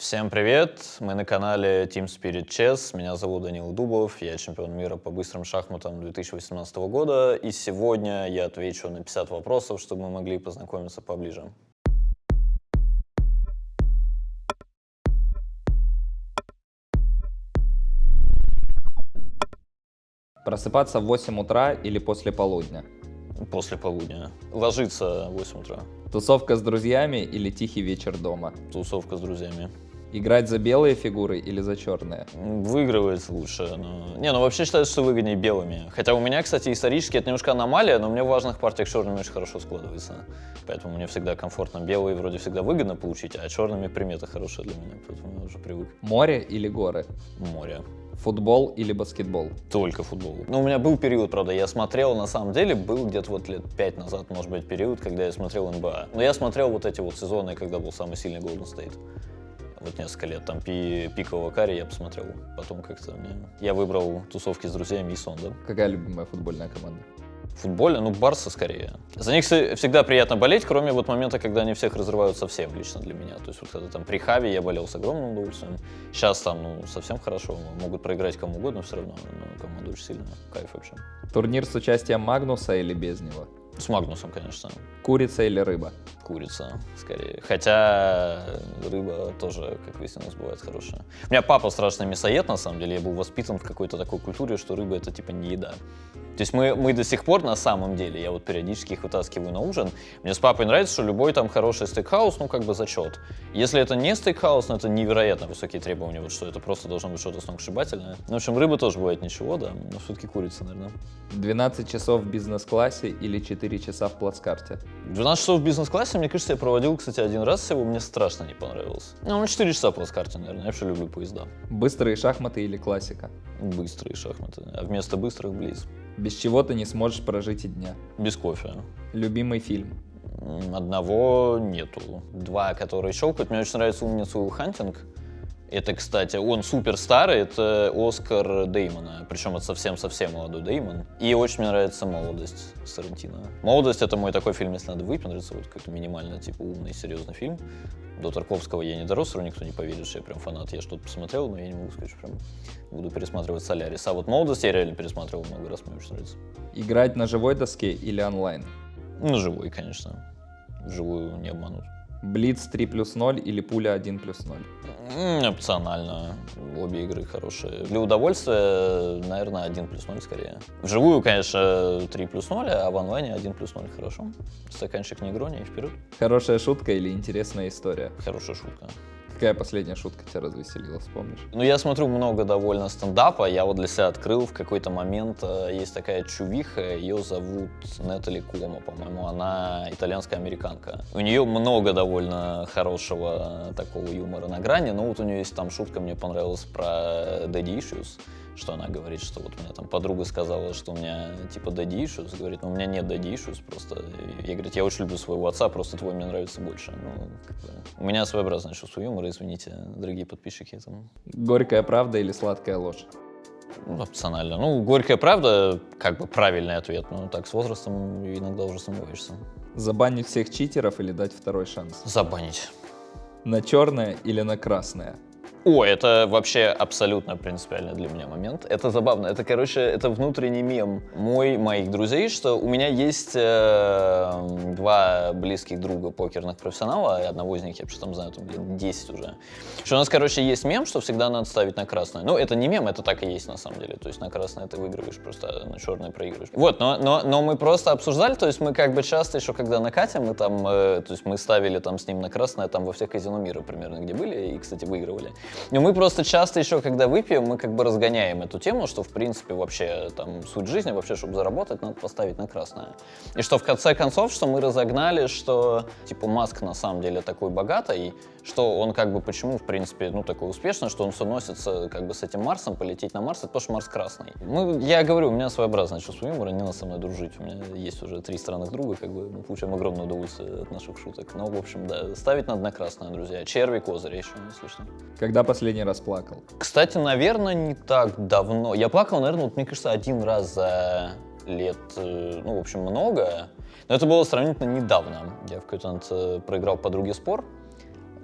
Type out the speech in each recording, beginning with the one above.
Всем привет! Мы на канале Team Spirit Chess. Меня зовут Данил Дубов, я чемпион мира по быстрым шахматам 2018 года. И сегодня я отвечу на 50 вопросов, чтобы мы могли познакомиться поближе. Просыпаться в 8 утра или после полудня? После полудня. Ложиться в 8 утра. Тусовка с друзьями или тихий вечер дома? Тусовка с друзьями. Играть за белые фигуры или за черные? Выигрывает лучше. Но вообще считается, что выгоднее белыми. Хотя у меня, кстати, исторически это немножко аномалия, но мне в важных партиях черными очень хорошо складывается. Поэтому мне всегда комфортно. Белые вроде всегда выгодно получить, а черными примета хорошая для меня. Поэтому я уже привык. Море или горы? Море. Футбол или баскетбол? Только футбол. У меня был период, правда, я смотрел, на самом деле, был где-то вот лет 5 назад, может быть, период, когда я смотрел НБА. Но я смотрел вот эти вот сезоны, когда был самый сильный Golden State. Вот несколько лет, там, пикового Карри я посмотрел. Потом как-то я выбрал тусовки с друзьями и сон, да. Какая любимая футбольная команда? Футбольная, Барса скорее. За них всегда приятно болеть, кроме вот момента, когда они всех разрывают совсем, лично для меня. То есть вот когда там при Хави я болел с огромным удовольствием. Сейчас там, совсем хорошо. Могут проиграть кому угодно все равно, но команда очень сильная. Кайф вообще. Турнир с участием Магнуса или без него? С Магнусом, конечно. Курица или рыба? Курица, скорее. Хотя рыба тоже, как выяснилось, бывает хорошая. У меня папа страшный мясоед, на самом деле. Я был воспитан в какой-то такой культуре, что рыба — это типа не еда. То есть мы до сих пор, на самом деле, я вот периодически их вытаскиваю на ужин. Мне с папой нравится, что любой там хороший стейкхаус, зачет. Если это не стейкхаус, это невероятно высокие требования, вот что это просто должно быть что-то сногсшибательное. В общем, рыба тоже бывает ничего, да, но все-таки курица, наверное. 12 часов в бизнес-классе или 4 часа в плацкарте? 12 часов в бизнес-классе, мне кажется, я проводил, кстати, один раз всего, мне страшно не понравилось. 4 часа в плацкарте, наверное, я вообще люблю поезда. Быстрые шахматы или классика? Быстрые шахматы, а вместо быстрых — близ. Без чего ты не сможешь прожить и дня? Без кофе. Любимый фильм? Одного нету. Два, которые щелкают. Мне очень нравится «Умница Уилл Хантинг». Это, кстати, он супер старый, это Оскар Деймона, причем это совсем-совсем молодой Деймон. И очень мне нравится «Молодость» Сарантино. «Молодость» — это мой такой фильм, если надо выпендриться, вот какой-то минимально, типа, умный, серьезный фильм. До Тарковского я не дорос, все равно никто не поверит, что я прям фанат. Я что-то посмотрел, но я не могу сказать, что прям буду пересматривать «Солярис». А вот «Молодость» я реально пересматривал много раз, мне очень нравится. Играть на живой доске или онлайн? На живой, конечно. Вживую не обманут. Блиц 3+0 или пуля 1+0? Опционально. Обе игры хорошие. Для удовольствия, наверное, 1+0 скорее. Вживую, конечно, 3+0, а в онлайне 1+0 хорошо. Стаканчик негрони и вперед. Хорошая шутка или интересная история? Хорошая шутка. Какая последняя шутка тебя развеселила, вспомнишь? Я смотрю много довольно стендапа. Я вот для себя открыл в какой-то момент. Есть такая чувиха, ее зовут Натали Комо, по-моему. Она итальянская американка. У нее много довольно хорошего такого юмора на грани. Но вот у нее есть там шутка, мне понравилась, про daddy issues. Что она говорит, что вот у меня там подруга сказала, что у меня типа daddy issues. Говорит, у меня нет daddy issues, просто. Я, говорит, я очень люблю своего отца, просто твой мне нравится больше. У меня своеобразное чувство юмора, извините, дорогие подписчики. Горькая правда или сладкая ложь? Опционально. Горькая правда, как бы правильный ответ, но так с возрастом иногда уже сомневаешься. Забанить всех читеров или дать второй шанс? Забанить. На черное или на красное? Это вообще абсолютно принципиальный для меня момент. Это забавно. Это внутренний мем моих друзей, что у меня есть два близких друга покерных профессионала, и одного из них я вообще там знаю, лет 10 уже. Что у нас, есть мем, что всегда надо ставить на красное. Это не мем, это так и есть на самом деле. То есть на красное ты выигрываешь, просто на черное проигрываешь. Но мы просто обсуждали, то есть мы часто еще, когда накатим, мы там, то есть мы ставили там с ним на красное там во всех казино мира примерно, где были, и, кстати, выигрывали. Но мы просто часто еще, когда выпьем, мы разгоняем эту тему, что, в принципе, вообще там суть жизни, вообще, чтобы заработать, надо поставить на красное. И что в конце концов, что мы разогнали, что, типа, Маск на самом деле такой богатый, что он почему, в принципе, такой успешный, что он все носится с этим Марсом, полететь на Марс, это потому что Марс красный. Я говорю, у меня своеобразное чувство юмора, не надо со мной дружить. У меня есть уже 3 странных друга, мы получаем огромное удовольствие от наших шуток. В общем, да, ставить надо на красное, друзья. Черви, козыри еще, если что. Когда последний раз плакал? Кстати, наверное, не так давно. Я плакал, наверное, мне кажется, один раз за лет, в общем, много. Но это было сравнительно недавно. Я в какой-то момент проиграл подруге спор.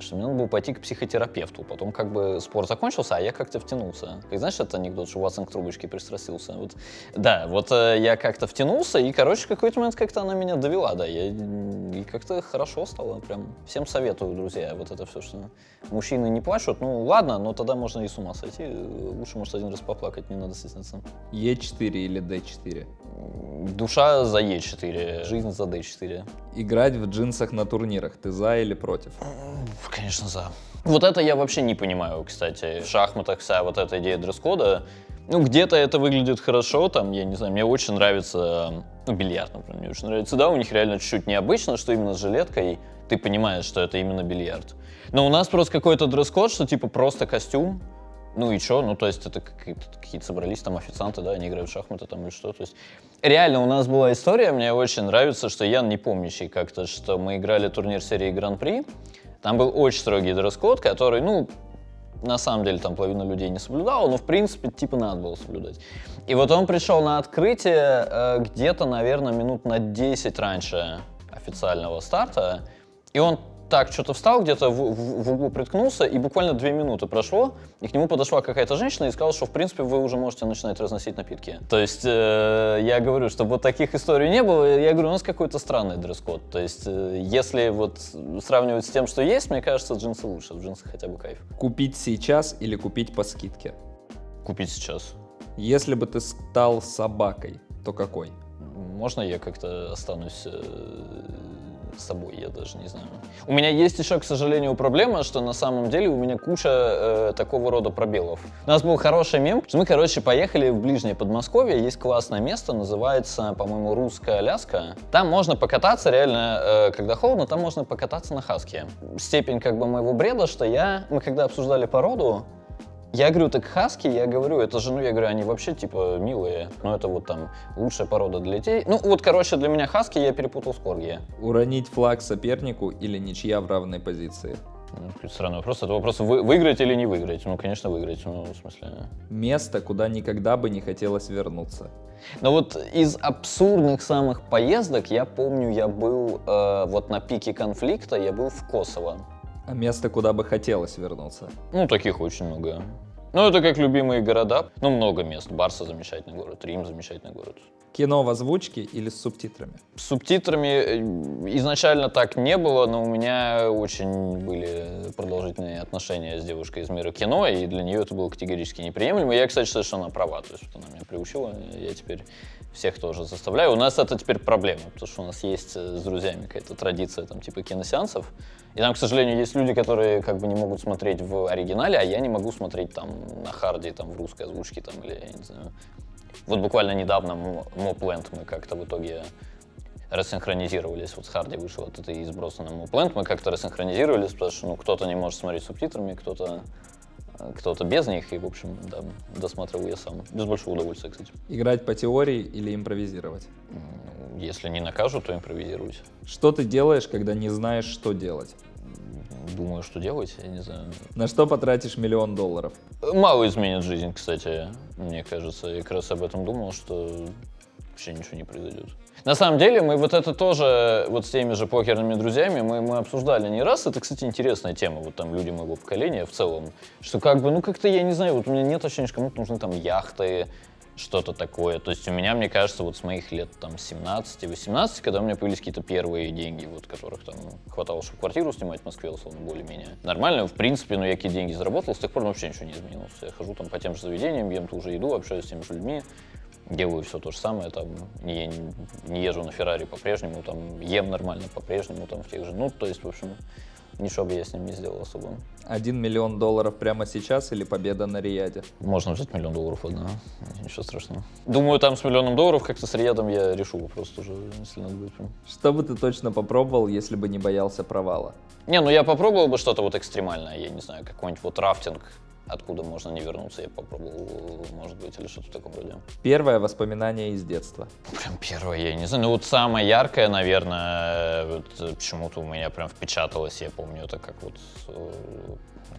что мне надо было пойти к психотерапевту. Потом как бы спор закончился, а я как-то втянулся. Как знаешь, это анекдот, что Ватсон к трубочке пристрастился. Вот, да, вот я как-то втянулся, и, короче, в какой-то момент как-то она меня довела, да. И как-то хорошо стало, прям. Всем советую, друзья, вот это все, что мужчины не плачут. Ну, ладно, но тогда можно и с ума сойти. Лучше, может, один раз поплакать, не надо стесняться. Е4 или Д4? Душа за Е4, жизнь за Д4. Играть в джинсах на турнирах, ты за или против? Конечно, за. Вот это я вообще не понимаю, кстати. В шахматах вся вот эта идея дресс-кода, ну, где-то это выглядит хорошо, там, я не знаю, мне очень нравится, ну, бильярд, например, мне очень нравится, да, у них реально чуть-чуть необычно, что именно с жилеткой ты понимаешь, что это именно бильярд. Но у нас просто какой-то дресс-код, что типа просто костюм, ну и чё, ну то есть это какие-то собрались там официанты, да, они играют в шахматы там или что, то есть реально у нас была история, мне очень нравится, что я не помнящий как-то, что мы играли турнир серии Гран-при, там был очень строгий дресс-код, который, ну, на самом деле там половина людей не соблюдала, но в принципе типа надо было соблюдать. И вот он пришел на открытие где-то, наверное, минут на 10 раньше официального старта, и он так что-то встал, где-то в углу приткнулся, и буквально 2 минуты прошло, и к нему подошла какая-то женщина и сказала, что, в принципе, вы уже можете начинать разносить напитки. То есть я говорю, чтобы вот таких историй не было, я говорю, у нас какой-то странный дресс-код. То есть если вот сравнивать с тем, что есть, мне кажется, джинсы лучше, в джинсах хотя бы кайф. Купить сейчас или купить по скидке? Купить сейчас. Если бы ты стал собакой, то какой? Можно я как-то останусь с собой, я даже не знаю. У меня есть еще, к сожалению, проблема, что на самом деле у меня куча такого рода пробелов. У нас был хороший мем, что мы, короче, поехали в ближнее Подмосковье, есть классное место, называется, по-моему, Русская Аляска. Там можно покататься, реально, когда холодно, там можно покататься на хаске. Степень как бы моего бреда, что мы когда обсуждали породу, я говорю, так хаски, я говорю, это же, ну, я говорю, они вообще, типа, милые, но это вот там лучшая порода для детей. Ну, вот, короче, для меня хаски я перепутал с корги. Уронить флаг сопернику или ничья в равной позиции? Ну, странный вопрос. Это вопрос, выиграть или не выиграть? Ну, конечно, выиграть, ну, в смысле... Место, куда никогда бы не хотелось вернуться. Но вот из абсурдных самых поездок, я помню, я был вот на пике конфликта, я был в Косово. А место, куда бы хотелось вернуться? Ну, таких очень много. Ну, это как любимые города. Ну, много мест. Барса — замечательный город, Рим — замечательный город. Кино в озвучке или с субтитрами? С субтитрами изначально так не было, но у меня очень были продолжительные отношения с девушкой из мира кино, и для нее это было категорически неприемлемо. Я, кстати, считаю, что она права, то есть вот она меня приучила, я теперь всех тоже заставляю. У нас это теперь проблема, потому что у нас есть с друзьями какая-то традиция там типа киносеансов, и там, к сожалению, есть люди, которые как бы не могут смотреть в оригинале, а я не могу смотреть там на харде, там в русской озвучке, там, или, я не знаю. Вот буквально недавно Мопленд мы как-то в итоге рассинхронизировались. Вот с Харди вышел вот это и сброса на Мопленд. Мы как-то рассинхронизировались, потому что ну, кто-то не может смотреть субтитрами, кто-то без них. И, в общем, да, досматривал я сам. Без большого удовольствия, кстати. Играть по теории или импровизировать? Если не накажут, то импровизировать. Что ты делаешь, когда не знаешь, что делать? Думаю, что делать, я не знаю. На что потратишь $1 миллион? Мало изменит жизнь, кстати, мне кажется. Я как раз об этом думал, что вообще ничего не произойдет. На самом деле, мы вот это тоже, вот с теми же покерными друзьями, мы обсуждали не раз. Это, кстати, интересная тема, вот там люди моего поколения в целом. Что как бы, ну как-то, я не знаю, вот у меня нет ощущения, что кому-то нужны там яхты, что-то такое. То есть у меня, мне кажется, вот с моих лет там 17-18, когда у меня появились какие-то первые деньги, вот которых там хватало, чтобы квартиру снимать в Москве, условно, более-менее нормально. В принципе, ну я какие деньги заработал, с тех пор вообще ничего не изменилось. Я хожу там по тем же заведениям, ем ту же еду, общаюсь с теми же людьми, делаю все то же самое, там, не езжу на Феррари по-прежнему, там, ем нормально по-прежнему, там, в тех же, ну, то есть, в общем, ничего бы я с ним не сделал особо. $1 миллион прямо сейчас или победа на Рияде? Можно взять $1 миллион, ладно, ничего страшного. Думаю, там с $1 миллион как-то с Риядом я решу вопрос тоже, если надо будет. Что бы ты точно попробовал, если бы не боялся провала? Не, ну я попробовал бы что-то вот экстремальное, я не знаю, какой-нибудь вот рафтинг, откуда можно не вернуться, я попробовал, может быть, или что-то в таком роде. Первое воспоминание из детства? Прям первое, я не знаю, ну вот самое яркое, наверное, вот почему-то у меня прям впечаталось, я помню это как вот,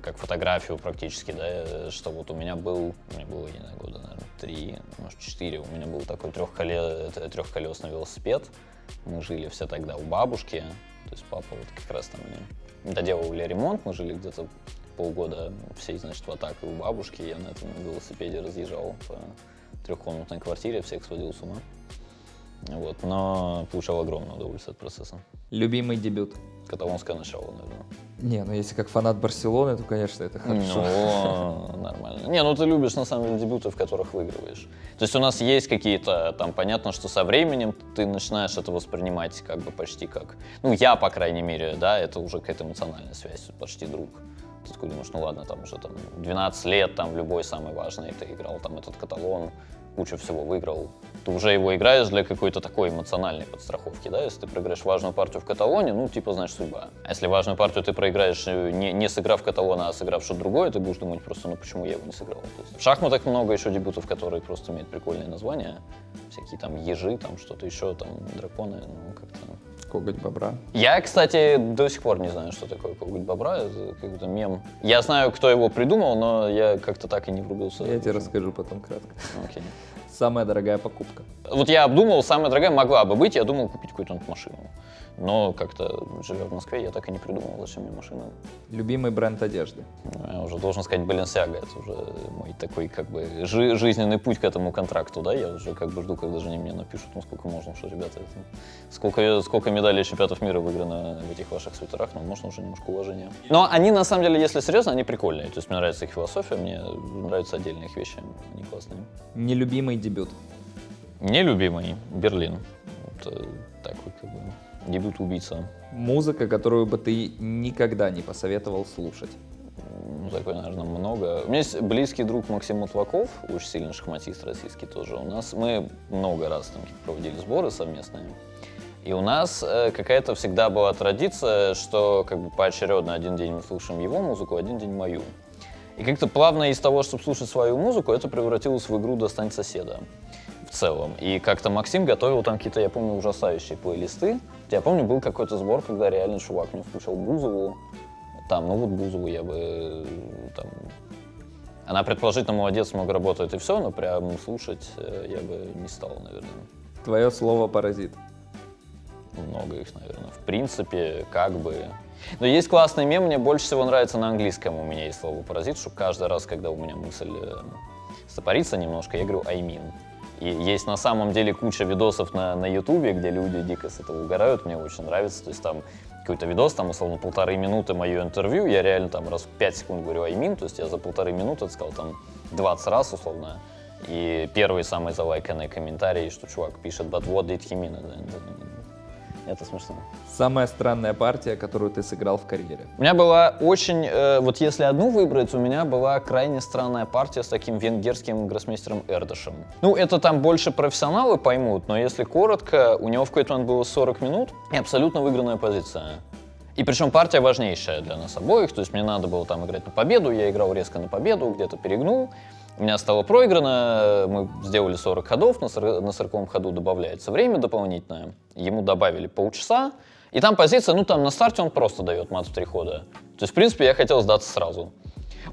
как фотографию практически, да, что вот мне было, я не знаю, года, наверное, 3, может 4, у меня был такой трехколесный велосипед, мы жили все тогда у бабушки, То есть папа вот как раз там мне доделывали ремонт, мы жили где-то полгода всей, значит, в атаке у бабушки, я на этом велосипеде разъезжал по трехкомнатной квартире, всех сводил с ума. Вот, но получал огромное удовольствие от процесса. Любимый дебют? Каталонское начало, наверное. Не, ну если как фанат Барселоны, то, конечно, это хорошо. Ну, нормально. Не, ну ты любишь, на самом деле, дебюты, в которых выигрываешь. То есть у нас есть какие-то, там, понятно, что со временем ты начинаешь это воспринимать как бы почти как... Ну, я, по крайней мере, да, это уже какая-то эмоциональная связь, почти друг. Ты такой думаешь, ну ладно, там уже там 12 лет, там, любой самый важный, ты играл там этот Каталон, кучу всего выиграл. Ты уже его играешь для какой-то такой эмоциональной подстраховки, да? Если ты проиграешь важную партию в Каталоне, ну, типа, значит, судьба. А если важную партию ты проиграешь, не сыграв Каталона, а сыграв что-то другое, ты будешь думать просто, ну, почему я его не сыграл? То есть в шахматах много еще дебютов, которые просто имеют прикольные названия. Всякие там ежи, там что-то еще, там драконы, ну, как-то... Коготь бобра. Я, кстати, до сих пор не знаю, что такое коготь бобра, это какой-то мем. Я знаю, кто его придумал, но я как-то так и не врубился. Я тебе расскажу потом кратко. Окей. Самая дорогая покупка? Вот я обдумал, самая дорогая могла бы быть, я думал купить какую-то машину. Но как-то, живя в Москве, я так и не придумал, зачем мне машина. Любимый бренд одежды? Я уже должен сказать Balenciaga, это уже мой такой как бы жизненный путь к этому контракту, да, я уже как бы жду, когда же они мне напишут, ну сколько можно, что, ребята, это... сколько медалей чемпионатов мира выиграно в этих ваших свитерах, ну можно уже немножко уважения. Но они, на самом деле, если серьезно, они прикольные, то есть мне нравится их философия, мне нравятся отдельные их вещи, они классные. Нелюбимый дебют? Нелюбимый Берлин, вот такой как бы... Дебют убийца. Музыка, которую бы ты никогда не посоветовал слушать? Ну, такой, наверное, много. У меня есть близкий друг Максим Мутлаков, очень сильный шахматист российский тоже. Мы много раз там проводили сборы совместные. И у нас какая-то всегда была традиция, что как бы поочередно один день мы слушаем его музыку, один день мою. И как-то плавно из того, чтобы слушать свою музыку, это превратилось в игру «Достань соседа» в целом. И как-то Максим готовил там какие-то, я помню, ужасающие плейлисты. Я помню, был какой-то сбор, когда реально чувак мне включал Бузову. Там, ну вот Бузову я бы там... Она, предположительно, молодец, много работает и все, но прям слушать я бы не стал, наверное. Твое слово «паразит». Много их, наверное. В принципе, как бы... Но есть классный мем, мне больше всего нравится на английском у меня есть слово «паразит», что каждый раз, когда у меня мысль стопорится немножко, я говорю «I mean». И есть на самом деле куча видосов на Ютубе, где люди дико с этого угорают, мне очень нравится. То есть там какой-то видос, там условно 1,5 минуты мое интервью, я реально там раз в 5 секунд говорю I mean, то есть я за 1,5 минуты это сказал там 20 раз условно. И первый самый залайканный комментарий, что чувак пишет «But what did he mean?» Это смешно. Самая странная партия, которую ты сыграл в карьере? У меня была очень, вот если одну выбрать, у меня была крайне странная партия с таким венгерским гроссмейстером Эрдышем. Ну, это там больше профессионалы поймут, но если коротко, у него в какой-то момент было 40 минут и абсолютно выигранная позиция. И причем партия важнейшая для нас обоих, то есть мне надо было там играть на победу, я играл резко на победу, где-то перегнул. У меня стало проиграно, мы сделали 40 ходов, на 40-м ходу добавляется время дополнительное, ему добавили полчаса, и там позиция, ну там на старте он просто дает мат в 3 хода. То есть, в принципе, я хотел сдаться сразу.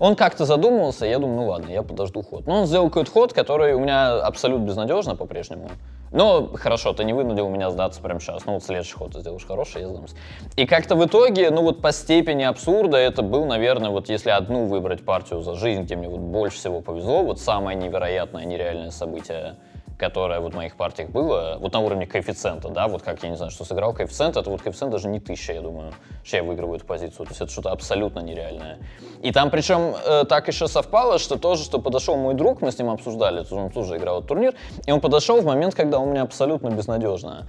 Он как-то задумывался, я думаю, ну ладно, я подожду ход. Но он сделал какой-то ход, который у меня абсолютно безнадежно по-прежнему. Но хорошо, ты не вынудил меня сдаться прямо сейчас. Ну вот следующий ход ты сделаешь хороший, я сдамся. И как-то в итоге, ну вот по степени абсурда, это был, наверное, вот если одну выбрать партию за жизнь, где мне вот больше всего повезло, вот самое невероятное, нереальное событие, которое вот в моих партиях было, вот на уровне коэффициента, да, вот как, я не знаю, что сыграл коэффициент, это вот коэффициент даже не 1000, я думаю, что я выигрываю эту позицию, то есть это что-то абсолютно нереальное. И там причем так еще совпало, что тоже, что подошел мой друг, мы с ним обсуждали, он тоже играл этот турнир, и он подошел в момент, когда у меня абсолютно безнадежно.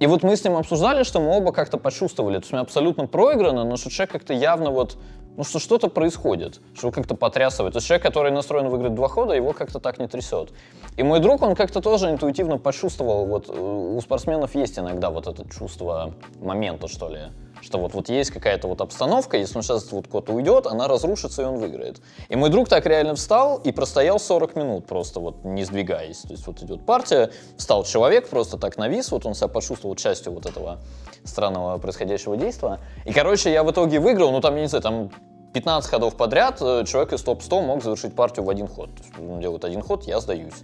И вот мы с ним обсуждали, что мы оба как-то почувствовали, то есть у меня абсолютно проиграно, но что человек как-то явно вот, ну что что-то происходит, что как-то потрясывает. То есть человек, который настроен выиграть 2 хода, его как-то так не трясет. И мой друг, он как-то тоже интуитивно почувствовал, вот у спортсменов есть иногда вот это чувство момента, что ли, что вот есть какая-то вот обстановка, если он сейчас вот куда-то уйдет, она разрушится, и он выиграет. И мой друг так реально встал и простоял 40 минут, просто вот не сдвигаясь. То есть вот идет партия, встал человек, просто так навис, вот он себя почувствовал частью вот этого странного происходящего действия. И, короче, я в итоге выиграл, ну там, я не знаю, там 15 ходов подряд человек из топ-100 мог завершить партию в 1 ход. То есть он делает 1 ход, я сдаюсь.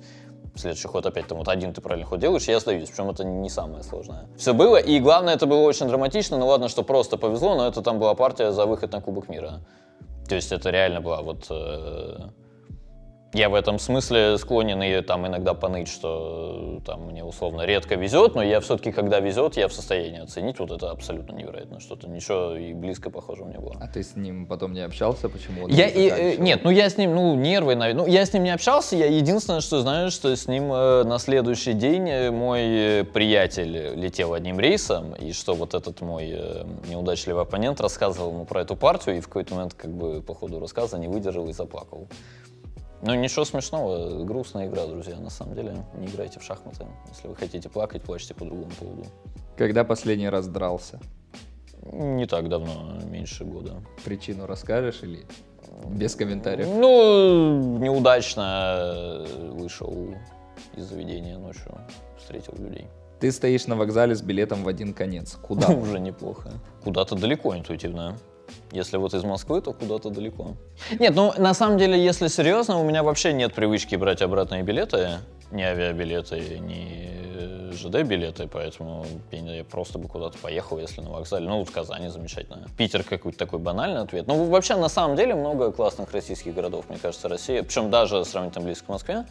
следующий ход опять там вот один ты правильный ход делаешь, я сдаюсь, причем это не самое сложное. Все было, и главное, это было очень драматично, ну ладно, что просто повезло, но это там была партия за выход на Кубок мира. То есть это реально была вот... Я в этом смысле склонен и там иногда поныть, что там мне условно редко везет, но я все-таки, когда везет, я в состоянии оценить, вот это абсолютно невероятно, что-то ничего и близко похожего не было. А ты с ним потом не общался? Почему? Нет, ну я с ним, нервы, наверное, я с ним не общался, я единственное, что знаю, что с ним на следующий день мой приятель летел одним рейсом, и что вот этот мой неудачливый оппонент рассказывал ему про эту партию, и в какой-то момент как бы по ходу рассказа не выдержал и заплакал. Ну, ничего смешного, грустная игра, друзья, на самом деле. Не играйте в шахматы. Если вы хотите плакать, плачьте по другому поводу. Когда последний раз дрался? Не так давно, меньше года. Причину расскажешь или без комментариев? Ну, неудачно вышел из заведения ночью, встретил людей. Ты стоишь на вокзале с билетом в один конец. Куда? Уже неплохо. Куда-то далеко интуитивно. Если вот из Москвы, то куда-то далеко. Нет, ну на самом деле, если серьезно, у меня вообще нет привычки брать обратные билеты. Ни авиабилеты, ни ЖД-билеты, поэтому я просто бы куда-то поехал, если на вокзале. Ну, вот в Казани замечательно. Питер какой-то такой банальный ответ. Ну, вообще, на самом деле, много классных российских городов. Мне кажется, Россия, причем даже сравнительно близко к Москве,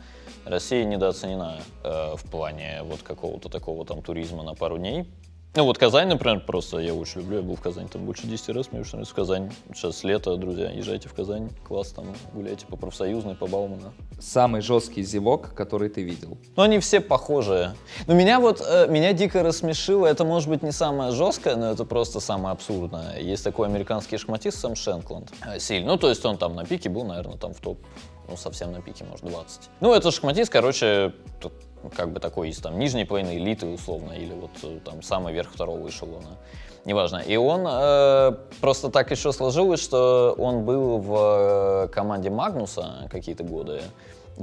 Россия недооценена в плане вот какого-то такого там туризма на пару дней. Ну вот Казань, например, просто я очень люблю, я был в Казани там больше 10 раз, мне очень нравится Казань. Сейчас лето, друзья, езжайте в Казань, класс, там гуляйте по Профсоюзной, по Баумана. Самый жесткий зевок, который ты видел? Ну они все похожие. Но меня дико рассмешило, это может быть не самое жесткое, но это просто самое абсурдное. Есть такой американский шахматист Сэм Шенкланд, сильный, ну то есть он там на пике был, наверное, там в топ, ну совсем на пике, может 20. Ну это шахматист, короче, как бы такой из там нижней половины элиты условно, или вот там самый верх второго эшелона, неважно. И он просто так еще сложилось, что он был в команде Магнуса какие-то годы.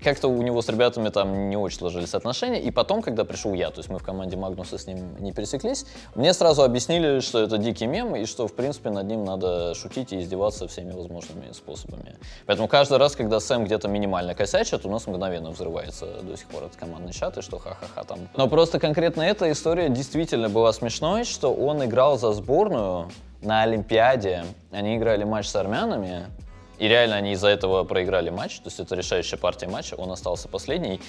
Как-то у него с ребятами там не очень сложились отношения, и потом, когда пришел я, то есть мы в команде Магнуса с ним не пересеклись, мне сразу объяснили, что это дикий мем, и что, в принципе, над ним надо шутить и издеваться всеми возможными способами. Поэтому каждый раз, когда Сэм где-то минимально косячит, у нас мгновенно взрывается до сих пор этот командный чат, и что ха-ха-ха там. Но просто конкретно эта история действительно была смешной, что он играл за сборную на Олимпиаде, они играли матч с армянами, и реально они из-за этого проиграли матч, то есть это решающая партия матча, он остался последний.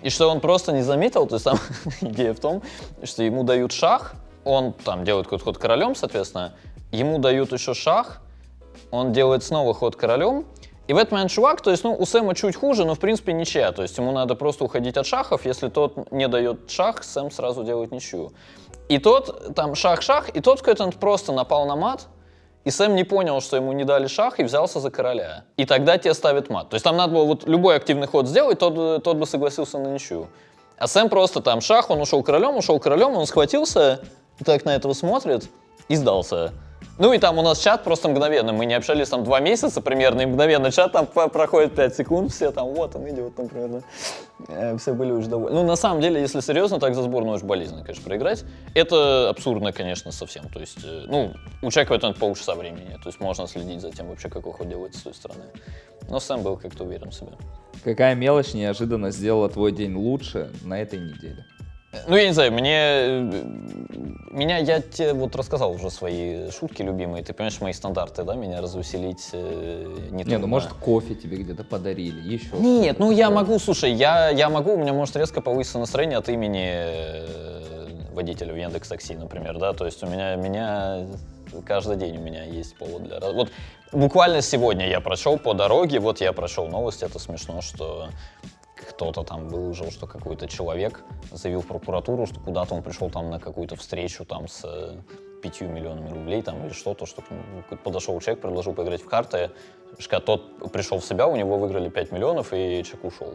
И что он просто не заметил, то есть там идея в том, что ему дают шах, он там делает какой-то ход королем, соответственно, ему дают еще шах, он делает снова ход королем, и в этот момент чувак, то есть, ну, у Сэма чуть хуже, но в принципе ничья, то есть ему надо просто уходить от шахов, если тот не дает шах, Сэм сразу делает ничью. И тот, там шах-шах, и тот в какой-то момент просто напал на мат, и Сэм не понял, что ему не дали шах, и взялся за короля. И тогда тебе ставят мат. То есть там надо было вот любой активный ход сделать, тот бы согласился на ничью. А Сэм просто там шах, он ушел королем, он схватился, так на этого смотрит и сдался. Ну и там у нас чат просто мгновенно, мы не общались там 2 месяца примерно, и мгновенно чат там проходит 5 секунд, все там, вот он идет там примерно. Все были уже довольны. Ну на самом деле, если серьезно, так за сборную очень болезненно, конечно, проиграть. Это абсурдно, конечно, совсем. То есть, ну, у человека в этом полчаса времени, то есть можно следить за тем вообще, какой ход делается с той стороны. Но Сэм был как-то уверен в себе. Какая мелочь неожиданно сделала твой день лучше на этой неделе? Ну, я не знаю, я тебе вот рассказал уже свои шутки любимые, ты понимаешь, мои стандарты, да, меня развеселить не трудно. Не, ну может кофе тебе где-то подарили, еще. Нет, ну я могу, слушай, я могу, у меня может резко повыситься настроение от имени водителя в Яндекс.Такси, например, да, то есть у меня каждый день у меня есть повод для... Вот буквально сегодня я прошел по дороге, вот я прошел новость, это смешно, что... Кто-то там выложил, что какой-то человек заявил в прокуратуру, что куда-то он пришел там на какую-то встречу там с 5 миллионами рублей там или что-то, что подошел человек, предложил поиграть в карты, когда тот пришел в себя, у него выиграли 5 миллионов и человек ушел.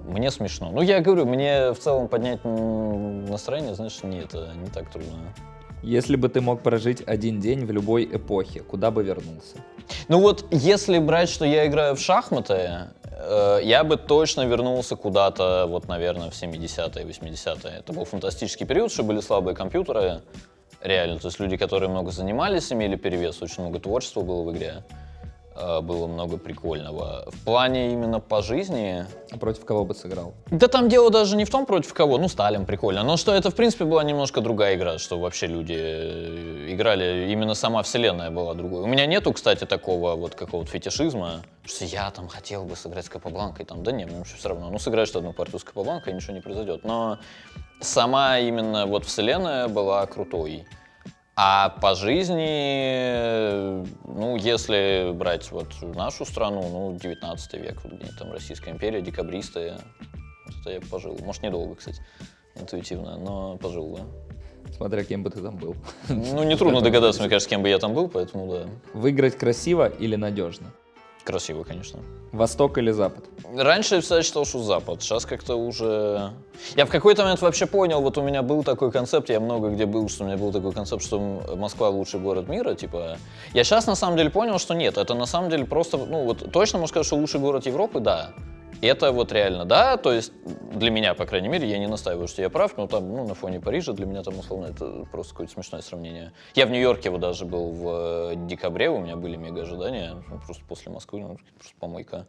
Мне смешно. Ну, я говорю, мне в целом поднять настроение, знаешь, это не так трудно. Если бы ты мог прожить один день в любой эпохе, куда бы вернулся? Ну вот, если брать, что я играю в шахматы, я бы точно вернулся куда-то, вот, наверное, в 70-е, 80-е. Это был фантастический период, что были слабые компьютеры, реально. То есть люди, которые много занимались, имели перевес, очень много творчества было в игре. было много прикольного. В плане именно по жизни... А против кого бы сыграл? Да там дело даже не в том, против кого. Ну, Сталин прикольно. Но что это, в принципе, была немножко другая игра, что вообще люди играли, именно сама вселенная была другой. У меня нету, кстати, такого вот какого-то фетишизма, что я там хотел бы сыграть с Капабланкой. Там, да нет, мне вообще все равно. Ну, сыграешь одну партию с Капабланкой, и ничего не произойдет. Но сама именно вот вселенная была крутой. А по жизни, ну, если брать вот нашу страну, ну, 19 век, вот где-нибудь там Российская империя, декабристы, вот это я пожил. Может, недолго, кстати, интуитивно, но пожил, да. Смотря кем бы ты там был. Ну, нетрудно догадаться, мне кажется, кем бы я там был, поэтому да. Выиграть красиво или надежно? Красиво, конечно. Восток или Запад? Раньше я всегда считал, что Запад. Сейчас как-то уже... Я в какой-то момент вообще понял, вот у меня был такой концепт, я много где был, что у меня был такой концепт, что Москва лучший город мира, типа... Я сейчас на самом деле понял, что нет, это на самом деле просто, ну вот точно можно сказать, что лучший город Европы, да. И это вот реально, да, то есть для меня, по крайней мере, я не настаиваю, что я прав, но там, ну, на фоне Парижа для меня там, условно, это просто какое-то смешное сравнение. Я в Нью-Йорке вот даже был в декабре, у меня были мега ожидания, просто после Москвы, ну, просто помойка.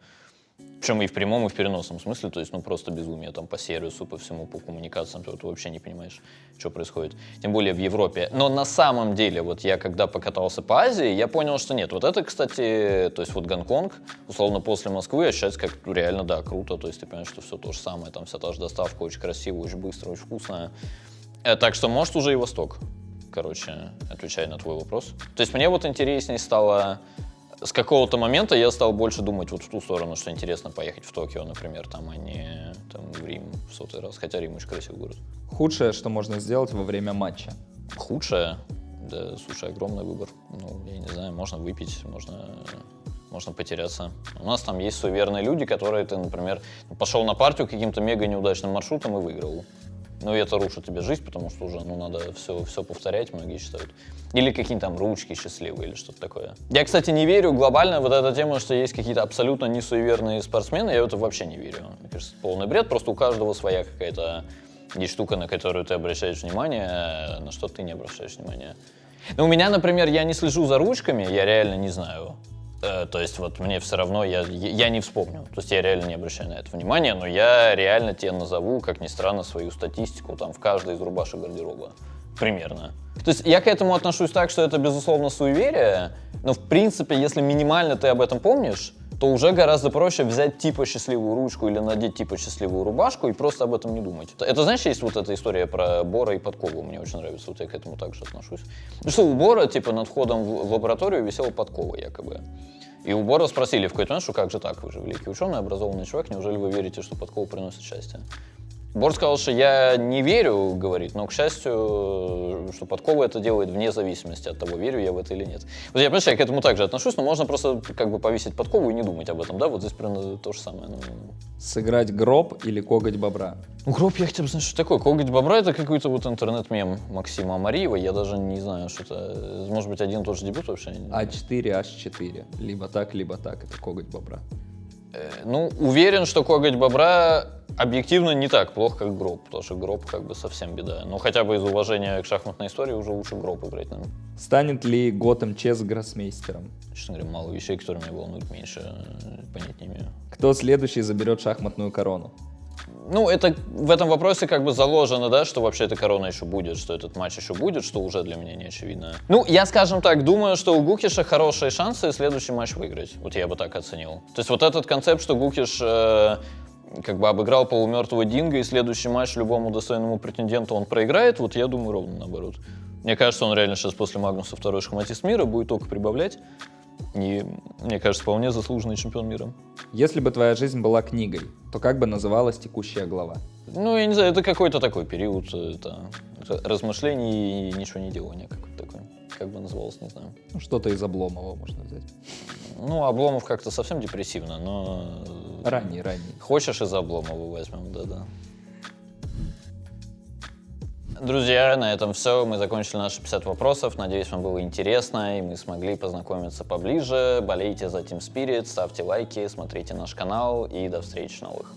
Причем и в прямом, и в переносном смысле, то есть, ну, просто безумие, там, по сервису, по всему, по коммуникациям, ты вообще не понимаешь, что происходит, тем более в Европе. Но на самом деле, вот я когда покатался по Азии, я понял, что нет, вот это, кстати, то есть вот Гонконг, условно, после Москвы ощущается как реально, да, круто, то есть ты понимаешь, что все то же самое, там вся та же доставка, очень красиво, очень быстро, очень вкусно. Так что, может, уже и Восток, короче, отвечая на твой вопрос. То есть мне вот интересней стало... С какого-то момента я стал больше думать вот в ту сторону, что интересно поехать в Токио, например, там, а не там, в Рим в 100-й раз, хотя Рим очень красивый город. Худшее, что можно сделать во время матча? Худшее? Да, слушай, огромный выбор. Ну, я не знаю, можно выпить, можно потеряться. У нас там есть суеверные люди, которые ты, например, пошел на партию каким-то мега неудачным маршрутом и выиграл. Ну, и это рушит тебе жизнь, потому что уже, ну, надо все повторять, многие считают. Или какие-то там ручки счастливые или что-то такое. Я, кстати, не верю глобально в вот эту тему, что есть какие-то абсолютно несуеверные спортсмены, я в это вообще не верю. Мне кажется, это полный бред, просто у каждого своя какая-то есть штука, на которую ты обращаешь внимание, на что ты не обращаешь внимания. Но у меня, например, я не слежу за ручками, я реально не знаю. То есть вот мне все равно, я не вспомню, то есть я реально не обращаю на это внимания, но я реально тебе назову, как ни странно, свою статистику там в каждой из рубашек гардероба, примерно. То есть я к этому отношусь так, что это безусловно суеверие, но в принципе, если минимально ты об этом помнишь, то уже гораздо проще взять типа счастливую ручку или надеть типа счастливую рубашку и просто об этом не думать. Это, знаешь, есть вот эта история про Бора и подкову, мне очень нравится, вот я к этому также отношусь. Ну что, у Бора, типа, над входом в лабораторию висела подкова якобы. И у Бора спросили в какой-то момент, что как же так, вы же великий ученый, образованный человек, неужели вы верите, что подкова приносит счастье? Бор сказал, что я не верю, говорит, но, к счастью, что подкова это делает вне зависимости от того, верю я в это или нет. Вот я, понимаешь, я к этому также отношусь, но можно просто как бы повесить подкову и не думать об этом, да, вот здесь примерно то же самое. Ну... Сыграть гроб или коготь бобра? Ну, гроб, я хотя бы знаю, что такое. Коготь бобра — это какой-то вот интернет-мем Максима Амариева, я даже не знаю, что это, может быть, один и тот же дебют вообще? А4, H4, либо так, это коготь бобра. Ну, уверен, что коготь бобра объективно не так плохо, как гроб, потому что гроб как бы совсем беда. Но хотя бы из уважения к шахматной истории уже лучше гроб играть, наверное. Станет ли Готэм Чес гроссмейстером? Честно говоря, мало вещей, которые меня волнуют меньше, понять не имею. Кто следующий заберет шахматную корону? Ну, это в этом вопросе как бы заложено, да, что вообще эта корона еще будет, что этот матч еще будет, что уже для меня не очевидно. Ну, я, скажем так, думаю, что у Гукиша хорошие шансы следующий матч выиграть. Вот я бы так оценил. То есть вот этот концепт, что Гукиш как бы обыграл полумертвого Динго, и следующий матч любому достойному претенденту он проиграет, вот я думаю ровно наоборот. Мне кажется, он реально сейчас после Магнуса второй шахматист мира будет только прибавлять. И, мне кажется, вполне заслуженный чемпион мира. Если бы твоя жизнь была книгой, то как бы называлась текущая глава? Ну, я не знаю, это какой-то такой период это размышлений и ничего не делания какой-то такой. Как бы называлось, не знаю. Ну, что-то из Обломова можно взять. Ну, Обломов как-то совсем депрессивно, но... Ранний. Хочешь из Обломова возьмем, да-да. Друзья, на этом все. Мы закончили наши 50 вопросов. Надеюсь, вам было интересно, и мы смогли познакомиться поближе. Болейте за Team Spirit, ставьте лайки, смотрите наш канал, и до встречи новых.